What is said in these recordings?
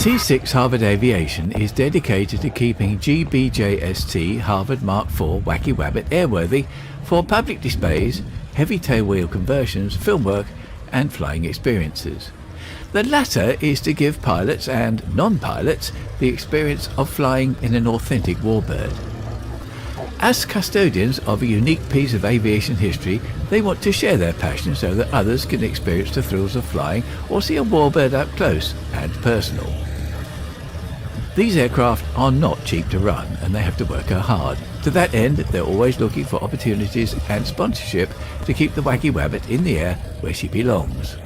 T6 Harvard Aviation is dedicated to keeping GBJST Harvard Mark IV Wacky Wabbit airworthy for public displays, heavy tailwheel conversions, film work and flying experiences. The latter is to give pilots and non-pilots the experience of flying in an authentic warbird. As custodians of a unique piece of aviation history, they want to share their passion so that others can experience the thrills of flying or see a warbird up close and personal. These aircraft are not cheap to run and they have to work hard. To that end, they're always looking for opportunities and sponsorship to keep the Wacky Wabbit in the air where she belongs.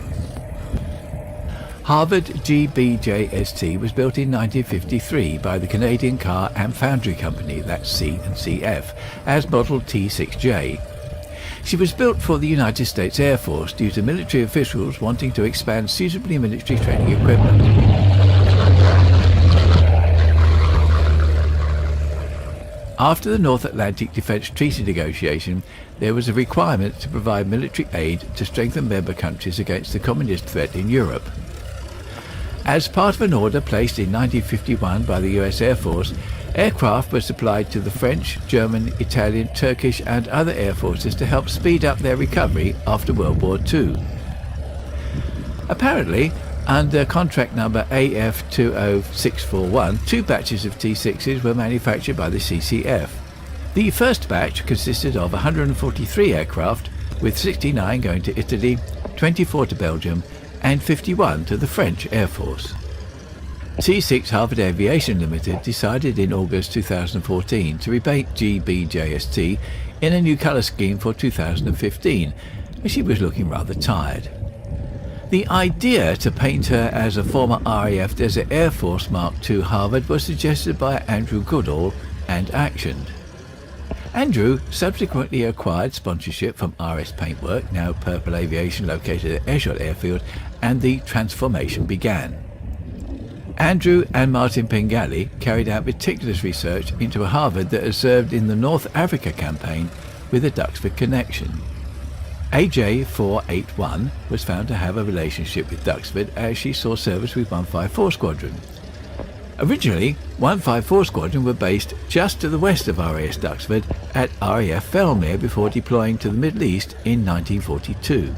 Harvard GBJST was built in 1953 by the Canadian Car and Foundry Company, that's C&CF, as Model T6J. She was built for the United States Air Force due to military officials wanting to expand suitably military training equipment. After the North Atlantic Defence Treaty negotiation, there was a requirement to provide military aid to strengthen member countries against the communist threat in Europe. As part of an order placed in 1951 by the US Air Force, aircraft were supplied to the French, German, Italian, Turkish and other air forces to help speed up their recovery after World War II. Apparently, under contract number AF20641, 2 batches of T6s were manufactured by the CCF. The first batch consisted of 143 aircraft, with 69 going to Italy, 24 to Belgium, and 51 to the French Air Force. T6 Harvard Aviation Limited decided in August 2014 to repaint GBJST in a new colour scheme for 2015, as she was looking rather tired. The idea to paint her as a former RAF Desert Air Force Mark II Harvard was suggested by Andrew Goodall and actioned. Andrew subsequently acquired sponsorship from RS Paintwork, now Purple Aviation, located at Airshot Airfield, and the transformation began. Andrew and Martin Pengali carried out meticulous research into a Harvard that has served in the North Africa campaign with a Duxford connection. AJ481 was found to have a relationship with Duxford as she saw service with 154 Squadron. Originally, 154 Squadron were based just to the west of RAS Duxford at RAF Felmere before deploying to the Middle East in 1942.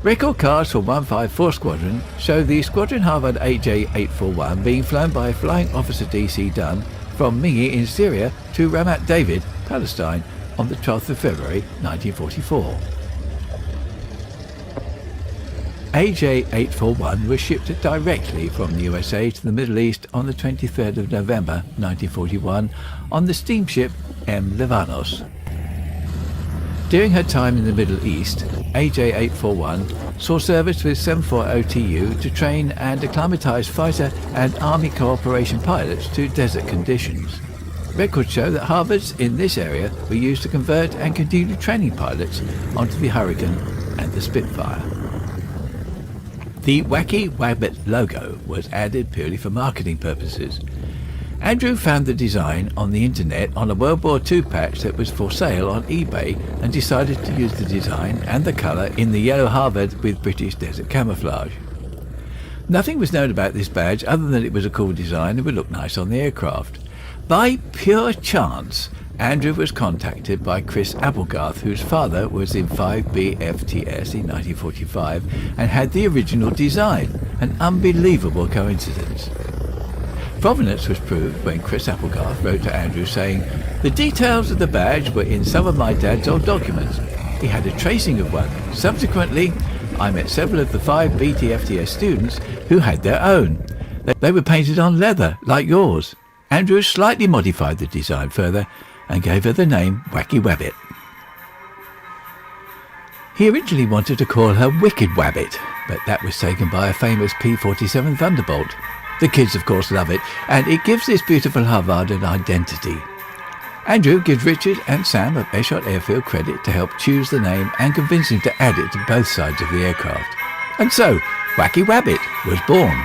Record cards for 154 Squadron show the Squadron Harvard AJ841 being flown by Flying Officer DC Dunn from Mingi in Syria to Ramat David, Palestine on the 12th of February 1944. AJ841 was shipped directly from the USA to the Middle East on the 23rd of November 1941 on the steamship M. Livanos. During her time in the Middle East, AJ841 saw service with 740TU to train and acclimatise fighter and Army cooperation pilots to desert conditions. Records show that Harvards in this area were used to convert and continue training pilots onto the Hurricane and the Spitfire. The Wacky Wabbit logo was added purely for marketing purposes. Andrew found the design on the internet on a World War II patch that was for sale on eBay and decided to use the design and the colour in the yellow Harvard with British desert camouflage. Nothing was known about this badge other than it was a cool design and would look nice on the aircraft. By pure chance, Andrew was contacted by Chris Applegarth, whose father was in 5B FTS in 1945 and had the original design, an unbelievable coincidence. Provenance was proved when Chris Applegarth wrote to Andrew saying, "The details of the badge were in some of my dad's old documents. He had a tracing of one. Subsequently, I met several of the 5B FTS students who had their own. They were painted on leather, like yours." Andrew slightly modified the design further and gave her the name Wacky Wabbit. He originally wanted to call her Wicked Wabbit, but that was taken by a famous P-47 Thunderbolt. The kids of course love it, and it gives this beautiful Harvard an identity. Andrew gives Richard and Sam of Airshot Airfield credit to help choose the name and convince him to add it to both sides of the aircraft. And so, Wacky Wabbit was born.